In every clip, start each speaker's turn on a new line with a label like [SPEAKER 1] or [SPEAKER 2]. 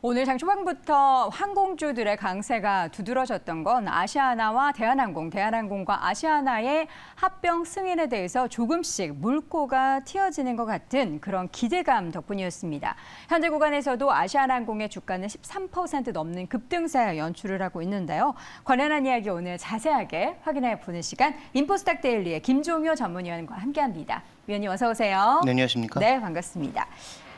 [SPEAKER 1] 오늘 장 초반부터 항공주들의 강세가 두드러졌던 건 아시아나와 대한항공, 대한항공과 아시아나의 합병 승인에 대해서 조금씩 물꼬가 튀어지는 것 같은 그런 기대감 덕분이었습니다. 현재 구간에서도 아시아나항공의 주가는 13% 넘는 급등세 연출을 하고 있는데요. 관련한 이야기 오늘 자세하게 확인해 보는 시간, 인포스탁 데일리의 김종효 전문위원과 함께합니다. 위원님 어서 오세요.
[SPEAKER 2] 네, 안녕하십니까?
[SPEAKER 1] 네, 반갑습니다.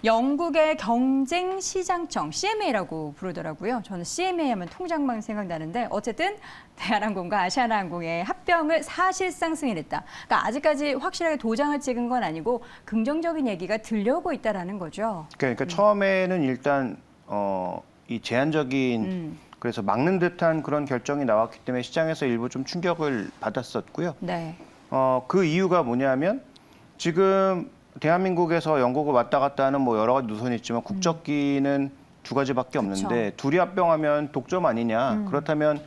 [SPEAKER 1] 영국의 경쟁시장청, CMA라고 부르더라고요. 저는 CMA 하면 통장만 생각나는데 어쨌든 대한항공과 아시아나항공의 합병을 사실상 승인했다. 그러니까 아직까지 확실하게 도장을 찍은 건 아니고 긍정적인 얘기가 들려오고 있다는 거죠.
[SPEAKER 2] 그러니까 처음에는 일단 이 제한적인 그래서 막는 듯한 그런 결정이 나왔기 때문에 시장에서 일부 좀 충격을 받았었고요.
[SPEAKER 1] 네.
[SPEAKER 2] 그 이유가 뭐냐면 지금 대한민국에서 영국을 왔다 갔다 하는 뭐 여러 가지 노선이 있지만 국적기는 두 가지밖에 없는데
[SPEAKER 1] 그쵸.
[SPEAKER 2] 둘이 합병하면 독점 아니냐. 그렇다면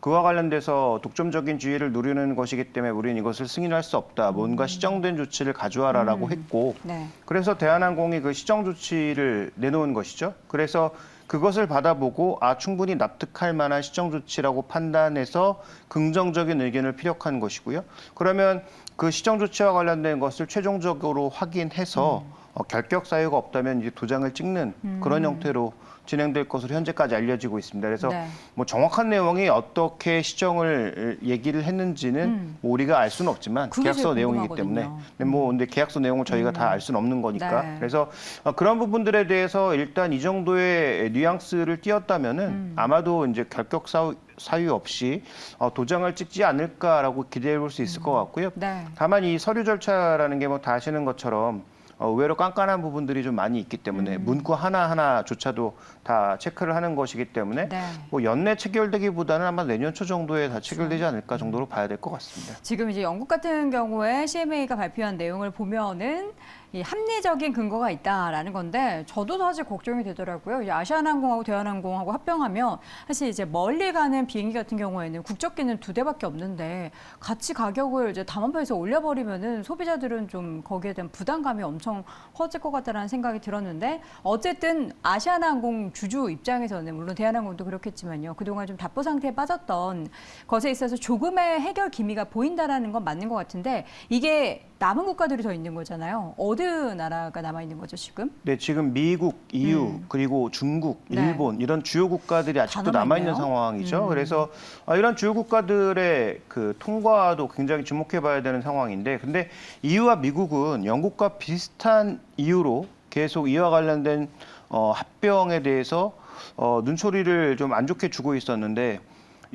[SPEAKER 2] 그와 관련돼서 독점적인 지위를 누리는 것이기 때문에 우리는 이것을 승인할 수 없다. 뭔가 시정된 조치를 가져와라라고 했고
[SPEAKER 1] 네.
[SPEAKER 2] 그래서 대한항공이 그 시정 조치를 내놓은 것이죠. 그래서 그것을 받아보고 충분히 납득할 만한 시정 조치라고 판단해서 긍정적인 의견을 피력한 것이고요. 그러면 그 시정 조치와 관련된 것을 최종적으로 확인해서 결격 사유가 없다면 이제 도장을 찍는 그런 형태로 진행될 것으로 현재까지 알려지고 있습니다. 그래서
[SPEAKER 1] 네.
[SPEAKER 2] 뭐 정확한 내용이 어떻게 시정을 얘기를 했는지는 뭐 우리가 알 수는 없지만
[SPEAKER 1] 그게
[SPEAKER 2] 계약서
[SPEAKER 1] 제일
[SPEAKER 2] 내용이기
[SPEAKER 1] 궁금하거든요.
[SPEAKER 2] 때문에 근데 계약서 내용을 저희가 다 알 수는 없는 거니까
[SPEAKER 1] 네.
[SPEAKER 2] 그래서 그런 부분들에 대해서 일단 이 정도의 뉘앙스를 띄었다면은 아마도 이제 결격 사유 없이 도장을 찍지 않을까라고 기대해 볼 수 있을 것 같고요.
[SPEAKER 1] 네.
[SPEAKER 2] 다만 이 서류 절차라는 게 뭐 다 아시는 것처럼 의외로 깐깐한 부분들이 좀 많이 있기 때문에 문구 하나하나조차도 다 체크를 하는 것이기 때문에
[SPEAKER 1] 네.
[SPEAKER 2] 뭐 연내 체결되기보다는 아마 내년 초 정도에 다 체결되지 않을까 정도로 봐야 될 것 같습니다.
[SPEAKER 1] 지금 이제 영국 같은 경우에 CMA가 발표한 내용을 보면은 이 합리적인 근거가 있다라는 건데 저도 사실 걱정이 되더라고요. 이 아시아나항공하고 대한항공하고 합병하면 사실 이제 멀리 가는 비행기 같은 경우에는 국적기는 2대밖에 없는데 같이 가격을 이제 담합해서 올려버리면은 소비자들은 좀 거기에 대한 부담감이 엄청 커질 것 같다라는 생각이 들었는데 어쨌든 아시아나항공 주주 입장에서는 물론 대한항공도 그렇겠지만요. 그동안 좀 답보 상태에 빠졌던 것에 있어서 조금의 해결 기미가 보인다라는 건 맞는 것 같은데 이게 남은 국가들이 더 있는 거잖아요. 어느 나라가 남아 있는 거죠 지금?
[SPEAKER 2] 네, 지금 미국, EU, 그리고 중국,
[SPEAKER 1] 네.
[SPEAKER 2] 일본 이런 주요 국가들이 아직도 남아 있는
[SPEAKER 1] 남아있네요.
[SPEAKER 2] 상황이죠. 그래서 이런 주요 국가들의 그 통과도 굉장히 주목해봐야 되는 상황인데, 근데 EU와 미국은 영국과 비슷한 이유로 계속 이와 관련된 합병에 대해서 눈초리를 좀 안 좋게 주고 있었는데.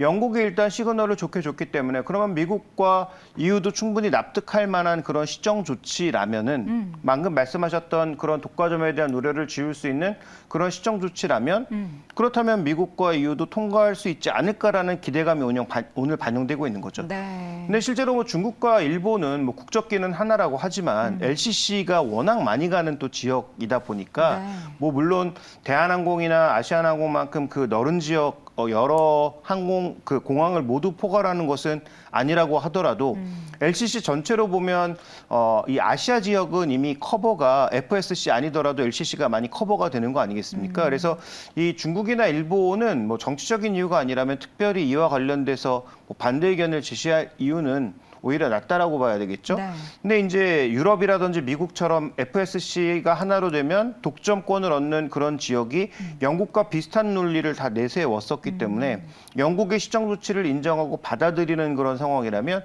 [SPEAKER 2] 영국이 일단 시그널을 좋게 줬기 때문에 그러면 미국과 EU도 충분히 납득할 만한 그런 시정 조치라면은 방금 말씀하셨던 그런 독과점에 대한 우려를 지울 수 있는 그런 시정 조치라면 그렇다면 미국과 EU도 통과할 수 있지 않을까라는 기대감이 오늘 반영되고 있는 거죠.
[SPEAKER 1] 네.
[SPEAKER 2] 근데 실제로 뭐 중국과 일본은 뭐 국적기는 하나라고 하지만 LCC가 워낙 많이 가는 또 지역이다 보니까
[SPEAKER 1] 네.
[SPEAKER 2] 뭐 물론 대한항공이나 아시아나항공만큼 그 넓은 지역 여러 항공 그 공항을 모두 포괄하는 것은 아니라고 하더라도 LCC 전체로 보면 이 아시아 지역은 이미 커버가 FSC 아니더라도 LCC가 많이 커버가 되는 거 아니겠습니까? 그래서 이 중국이나 일본은 뭐 정치적인 이유가 아니라면 특별히 이와 관련돼서 뭐 반대 의견을 제시할 이유는 오히려 낫다라고 봐야 되겠죠.
[SPEAKER 1] 네.
[SPEAKER 2] 근데 이제 유럽이라든지 미국처럼 FSC가 하나로 되면 독점권을 얻는 그런 지역이 영국과 비슷한 논리를 다 내세웠었기 때문에 영국의 시정 조치를 인정하고 받아들이는 그런 상황이라면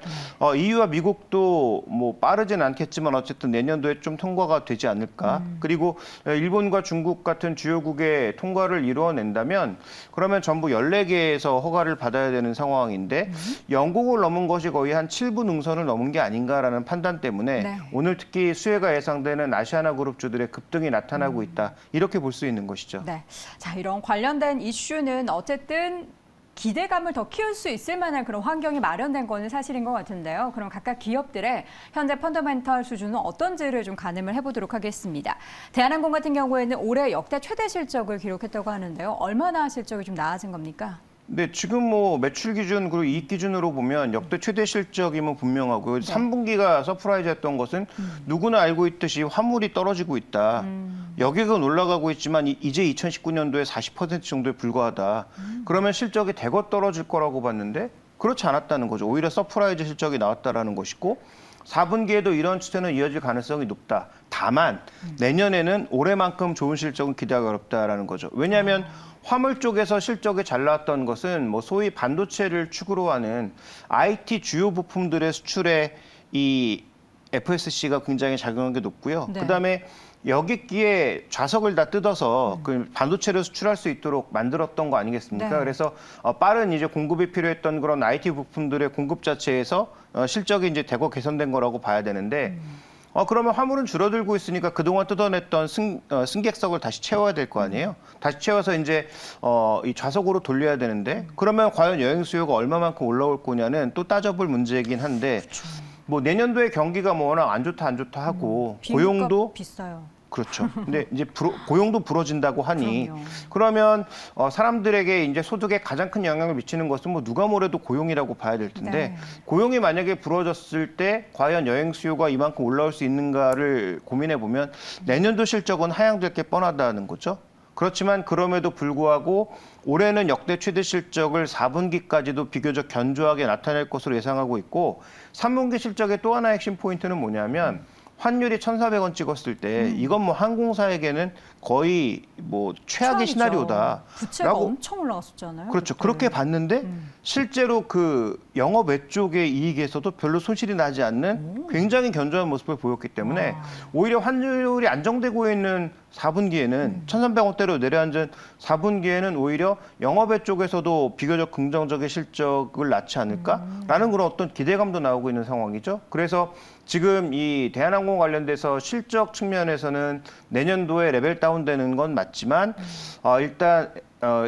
[SPEAKER 2] EU와 미국도 뭐 빠르진 않겠지만 어쨌든 내년도에 좀 통과가 되지 않을까. 그리고 일본과 중국 같은 주요국의 통과를 이루어낸다면 그러면 전부 14개에서 허가를 받아야 되는 상황인데 영국을 넘은 것이 거의 한 7분 능선을 넘은 게 아닌가라는 판단 때문에
[SPEAKER 1] 네.
[SPEAKER 2] 오늘 특히 수혜가 예상되는 아시아나 그룹주들의 급등이 나타나고 있다. 이렇게 볼 수 있는 것이죠.
[SPEAKER 1] 네. 자, 이런 관련된 이슈는 어쨌든 기대감을 더 키울 수 있을 만한 그런 환경이 마련된 거는 사실인 것 같은데요. 그럼 각각 기업들의 현재 펀더멘털 수준은 어떤지를 좀 가늠을 해보도록 하겠습니다. 대한항공 같은 경우에는 올해 역대 최대 실적을 기록했다고 하는데요. 얼마나 실적이 좀 나아진 겁니까?
[SPEAKER 2] 네, 지금 뭐 매출 기준 그리고 이익 기준으로 보면 역대 최대 실적임은 분명하고요. 3분기가 서프라이즈였던 것은 누구나 알고 있듯이 화물이 떨어지고 있다. 여객은 올라가고 있지만 이제 2019년도에 40% 정도에 불과하다. 그러면 실적이 대거 떨어질 거라고 봤는데 그렇지 않았다는 거죠. 오히려 서프라이즈 실적이 나왔다라는 것이고 4분기에도 이런 추세는 이어질 가능성이 높다. 다만 내년에는 올해만큼 좋은 실적은 기대하기 어렵다라는 거죠. 왜냐하면 화물 쪽에서 실적이 잘 나왔던 것은 뭐 소위 반도체를 축으로 하는 IT 주요 부품들의 수출에 이 FSC가 굉장히 작용한 게 높고요.
[SPEAKER 1] 네.
[SPEAKER 2] 그다음에 여객기에 좌석을 다 뜯어서 그 반도체를 수출할 수 있도록 만들었던 거 아니겠습니까?
[SPEAKER 1] 네.
[SPEAKER 2] 그래서 빠른 이제 공급이 필요했던 그런 IT 부품들의 공급 자체에서 실적이 이제 대거 개선된 거라고 봐야 되는데 그러면 화물은 줄어들고 있으니까 그동안 뜯어냈던 승객석을 다시 채워야 될 거 아니에요? 다시 채워서 이제 이 좌석으로 돌려야 되는데 그러면 과연 여행 수요가 얼마만큼 올라올 거냐는 또 따져볼 문제이긴 한데 뭐 내년도에 경기가 뭐 워낙 안 좋다 하고 고용도
[SPEAKER 1] 비싸요.
[SPEAKER 2] 그렇죠. 근데 이제 고용도 불어진다고 하니
[SPEAKER 1] 그럼요.
[SPEAKER 2] 그러면 사람들에게 이제 소득에 가장 큰 영향을 미치는 것은 뭐 누가 뭐래도 고용이라고 봐야 될 텐데
[SPEAKER 1] 네.
[SPEAKER 2] 고용이 만약에 불어졌을 때 과연 여행 수요가 이만큼 올라올 수 있는가를 고민해 보면 내년도 실적은 하향될 게 뻔하다는 거죠. 그렇지만 그럼에도 불구하고 올해는 역대 최대 실적을 4분기까지도 비교적 견조하게 나타낼 것으로 예상하고 있고 3분기 실적의 또 하나의 핵심 포인트는 뭐냐면 환율이 1,400원 찍었을 때 이건 뭐 항공사에게는 거의 뭐 최악의
[SPEAKER 1] 최악이죠.
[SPEAKER 2] 시나리오다.
[SPEAKER 1] 부채가
[SPEAKER 2] 라고
[SPEAKER 1] 엄청 올라갔었잖아요.
[SPEAKER 2] 그렇죠.
[SPEAKER 1] 그때.
[SPEAKER 2] 그렇게 봤는데 실제로 그 영업 외쪽의 이익에서도 별로 손실이 나지 않는 굉장히 견조한 모습을 보였기 때문에 오히려 환율이 안정되고 있는 4분기에는 1,300원대로 내려앉은 4분기에는 오히려 영업외 쪽에서도 비교적 긍정적인 실적을 낳지 않을까라는 그런 어떤 기대감도 나오고 있는 상황이죠. 그래서 지금 이 대한항공 관련돼서 실적 측면에서는 내년도에 레벨 다운되는 건 맞지만 일단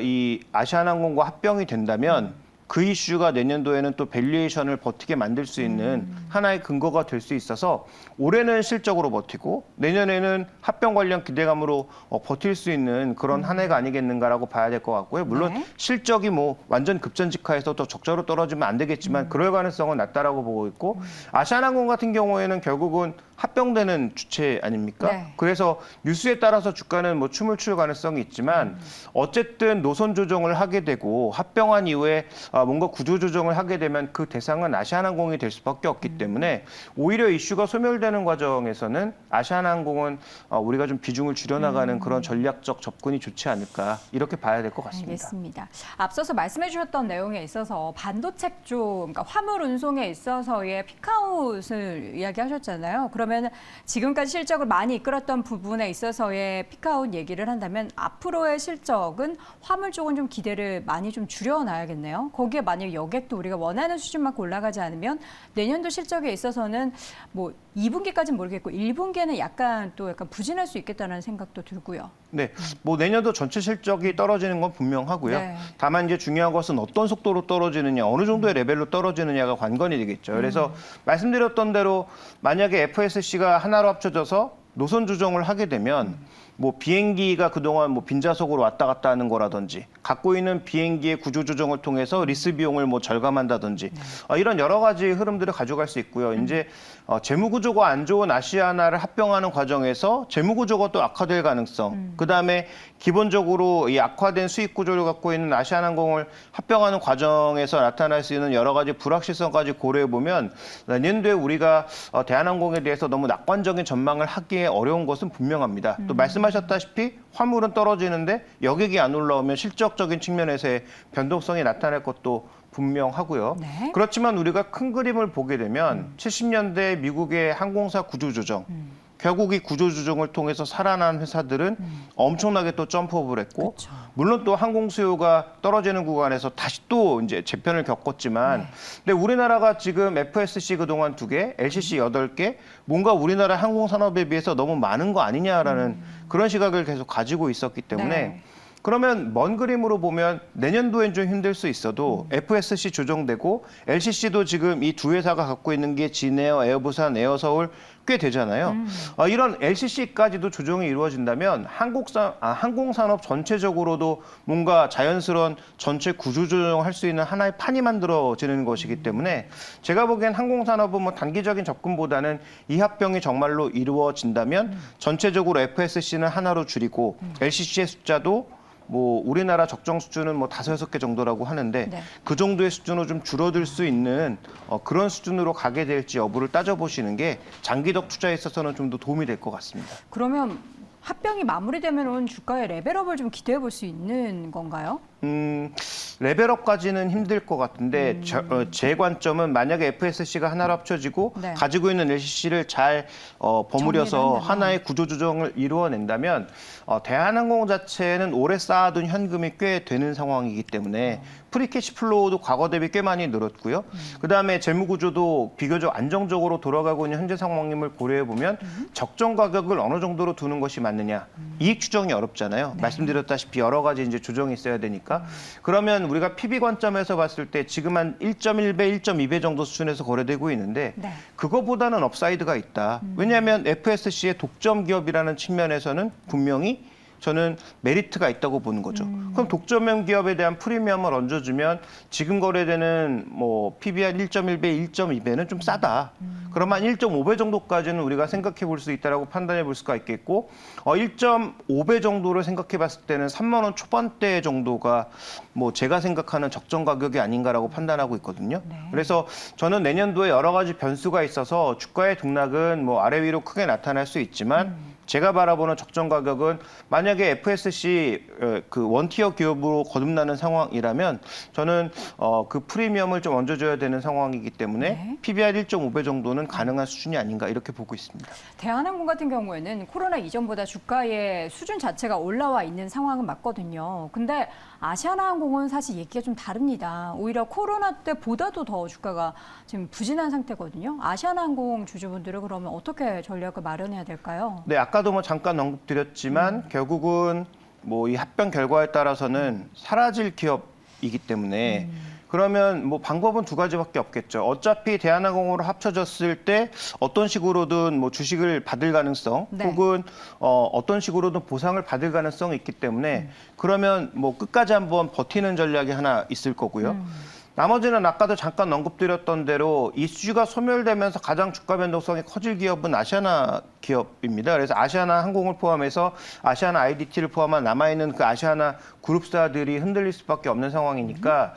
[SPEAKER 2] 이 아시아나항공과 합병이 된다면 그 이슈가 내년도에는 또 밸류에이션을 버티게 만들 수 있는 하나의 근거가 될 수 있어서 올해는 실적으로 버티고 내년에는 합병 관련 기대감으로 버틸 수 있는 그런 한 해가 아니겠는가라고 봐야 될 것 같고요. 물론
[SPEAKER 1] 네.
[SPEAKER 2] 실적이 뭐 완전 급전직하해서 또 적자로 떨어지면 안 되겠지만 그럴 가능성은 낮다라고 보고 있고 아시아나항공 같은 경우에는 결국은 합병되는 주체 아닙니까?
[SPEAKER 1] 네.
[SPEAKER 2] 그래서 뉴스에 따라서 주가는 뭐 춤을 출 가능성이 있지만 어쨌든 노선 조정을 하게 되고 합병한 이후에 뭔가 구조 조정을 하게 되면 그 대상은 아시아나항공이 될 수밖에 없기 때문에 오히려 이슈가 소멸되는 과정에서는 아시아나항공은 우리가 좀 비중을 줄여나가는 그런 전략적 접근이 좋지 않을까 이렇게 봐야 될 것 같습니다.
[SPEAKER 1] 알겠습니다. 앞서서 말씀해 주셨던 내용에 있어서 반도체 쪽, 그러니까 화물 운송에 있어서의 피크아웃을 이야기하셨잖아요. 그러면 지금까지 실적을 많이 이끌었던 부분에 있어서의 피크아웃 얘기를 한다면 앞으로의 실적은 화물 쪽은 좀 기대를 많이 좀 줄여놔야겠네요. 거기에 만약 여객도 우리가 원하는 수준만큼 올라가지 않으면 내년도 실적에 있어서는 뭐 2분기까지는 모르겠고 1분기에는 약간 부진할 수 있겠다는 생각도 들고요.
[SPEAKER 2] 네, 뭐 내년도 전체 실적이 떨어지는 건 분명하고요.
[SPEAKER 1] 네.
[SPEAKER 2] 다만 이제 중요한 것은 어떤 속도로 떨어지느냐, 어느 정도의 레벨로 떨어지느냐가 관건이 되겠죠. 그래서 말씀드렸던 대로 만약에 FSC가 하나로 합쳐져서 노선 조정을 하게 되면 뭐 비행기가 그동안 뭐 빈좌석으로 왔다 갔다 하는 거라든지 갖고 있는 비행기의 구조 조정을 통해서 리스 비용을 뭐 절감한다든지 이런 여러 가지 흐름들을 가져갈 수 있고요. 이제 재무 구조가 안 좋은 아시아나를 합병하는 과정에서 재무 구조가 또 악화될 가능성. 그다음에 기본적으로 이 악화된 수익 구조를 갖고 있는 아시아나항공을 합병하는 과정에서 나타날 수 있는 여러 가지 불확실성까지 고려해 보면 내년도에 우리가 대한항공에 대해서 너무 낙관적인 전망을 하기에 어려운 것은 분명합니다. 또 말씀하셨다시피 화물은 떨어지는데 여객이 안 올라오면 실적적인 측면에서의 변동성이 나타날 것도 분명하고요.
[SPEAKER 1] 네.
[SPEAKER 2] 그렇지만 우리가 큰 그림을 보게 되면 70년대 미국의 항공사 구조조정, 결국 이 구조조정을 통해서 살아난 회사들은 엄청나게 또 점프업을 했고
[SPEAKER 1] 그쵸.
[SPEAKER 2] 물론 또 항공 수요가 떨어지는 구간에서 다시 또 이제 재편을 겪었지만 근데 우리나라가 지금 FSC 그동안 2개, LCC 8개 뭔가 우리나라 항공 산업에 비해서 너무 많은 거 아니냐라는 그런 시각을 계속 가지고 있었기 때문에
[SPEAKER 1] 네.
[SPEAKER 2] 그러면 먼 그림으로 보면 내년도엔 좀 힘들 수 있어도 FSC 조정되고 LCC도 지금 이 두 회사가 갖고 있는 게 진에어, 에어부산, 에어서울 꽤 되잖아요. 이런 LCC까지도 조정이 이루어진다면 항공산업 전체적으로도 뭔가 자연스러운 전체 구조 조정을 할 수 있는 하나의 판이 만들어지는 것이기 때문에 제가 보기엔 항공산업은 뭐 단기적인 접근보다는 이 합병이 정말로 이루어진다면 전체적으로 FSC는 하나로 줄이고 LCC의 숫자도 뭐 우리나라 적정 수준은 뭐 5-6개 정도라고 하는데
[SPEAKER 1] 네.
[SPEAKER 2] 그 정도의 수준으로 좀 줄어들 수 있는 그런 수준으로 가게 될지 여부를 따져보시는 게 장기적 투자에 있어서는 좀 더 도움이 될 것 같습니다.
[SPEAKER 1] 그러면 합병이 마무리되면 주가의 레벨업을 좀 기대해 볼 수 있는 건가요?
[SPEAKER 2] 레벨업까지는 힘들 것 같은데 제 관점은 만약에 FSC가 하나로 합쳐지고
[SPEAKER 1] 네.
[SPEAKER 2] 가지고 있는 LCC를 잘 버무려서
[SPEAKER 1] 정리를 한다면.
[SPEAKER 2] 하나의 구조조정을 이루어낸다면 대한항공 자체는 오래 쌓아둔 현금이 꽤 되는 상황이기 때문에 프리캐시 플로우도 과거 대비 꽤 많이 늘었고요. 그다음에 재무구조도 비교적 안정적으로 돌아가고 있는 현재 상황임을 고려해 보면 적정 가격을 어느 정도로 두는 것이 맞느냐. 이익 추정이 어렵잖아요.
[SPEAKER 1] 네.
[SPEAKER 2] 말씀드렸다시피 여러 가지 이제 조정이 있어야 되니까. 그러면 우리가 PB 관점에서 봤을 때 지금 한 1.1배, 1.2배 정도 수준에서 거래되고 있는데
[SPEAKER 1] 네.
[SPEAKER 2] 그거보다는 업사이드가 있다. 왜냐하면 FSC의 독점 기업이라는 측면에서는 분명히 저는 메리트가 있다고 보는 거죠. 그럼 독점형 기업에 대한 프리미엄을 얹어주면 지금 거래되는 뭐 PBR 1.1배, 1.2배는 좀 싸다. 그러면 1.5배 정도까지는 우리가 생각해 볼 수 있다라고 판단해 볼 수가 있겠고 1.5배 정도를 생각해 봤을 때는 3만 원 초반대 정도가 뭐 제가 생각하는 적정 가격이 아닌가라고 판단하고 있거든요.
[SPEAKER 1] 네.
[SPEAKER 2] 그래서 저는 내년도에 여러 가지 변수가 있어서 주가의 등락은 뭐 아래 위로 크게 나타날 수 있지만 제가 바라보는 적정 가격은 만약에 FSC 그 원티어 기업으로 거듭나는 상황이라면 저는 그 프리미엄을 좀 얹어줘야 되는 상황이기 때문에
[SPEAKER 1] 네.
[SPEAKER 2] PBR 1.5배 정도는 가능한 수준이 아닌가 이렇게 보고 있습니다.
[SPEAKER 1] 대한항공 같은 경우에는 코로나 이전보다 주가의 수준 자체가 올라와 있는 상황은 맞거든요. 근데 아시아나항공은 사실 얘기가 좀 다릅니다. 오히려 코로나 때보다도 더 주가가 지금 부진한 상태거든요. 아시아나항공 주주분들은 그러면 어떻게 전략을 마련해야 될까요?
[SPEAKER 2] 네, 아까도 뭐 잠깐 언급드렸지만 결국은 뭐 이 합병 결과에 따라서는 사라질 기업이기 때문에 그러면 뭐 방법은 두 가지밖에 없겠죠. 어차피 대한항공으로 합쳐졌을 때 어떤 식으로든 뭐 주식을 받을 가능성
[SPEAKER 1] 네.
[SPEAKER 2] 혹은 어떤 식으로든 보상을 받을 가능성이 있기 때문에 그러면 뭐 끝까지 한번 버티는 전략이 하나 있을 거고요. 나머지는 아까도 잠깐 언급드렸던 대로 이슈가 소멸되면서 가장 주가 변동성이 커질 기업은 아시아나 기업입니다. 그래서 아시아나 항공을 포함해서 아시아나 IDT를 포함한 남아있는 그 아시아나 그룹사들이 흔들릴 수밖에 없는 상황이니까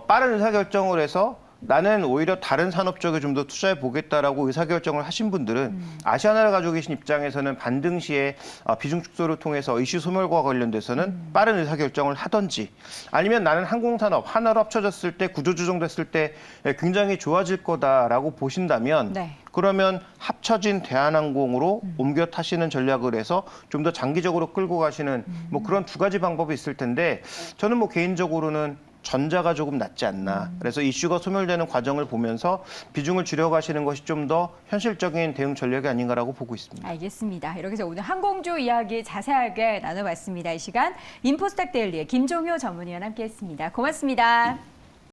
[SPEAKER 2] 빠른 의사결정을 해서 나는 오히려 다른 산업 쪽에 좀 더 투자해 보겠다라고 의사결정을 하신 분들은 아시아나를 가지고 계신 입장에서는 반등시에 비중 축소를 통해서 이슈 소멸과 관련돼서는 빠른 의사결정을 하든지 아니면 나는 항공산업 하나로 합쳐졌을 때 구조조정됐을 때 굉장히 좋아질 거다라고 보신다면
[SPEAKER 1] 네.
[SPEAKER 2] 그러면 합쳐진 대한항공으로 옮겨 타시는 전략을 해서 좀 더 장기적으로 끌고 가시는 뭐 그런 두 가지 방법이 있을 텐데 저는 뭐 개인적으로는 전자가 조금 낫지 않나. 그래서 이슈가 소멸되는 과정을 보면서 비중을 줄여가시는 것이 좀 더 현실적인 대응 전략이 아닌가라고 보고 있습니다.
[SPEAKER 1] 알겠습니다. 이렇게 해서 오늘 항공주 이야기 자세하게 나눠봤습니다. 이 시간 인포스탁 데일리의 김종효 전문위원 함께했습니다. 고맙습니다.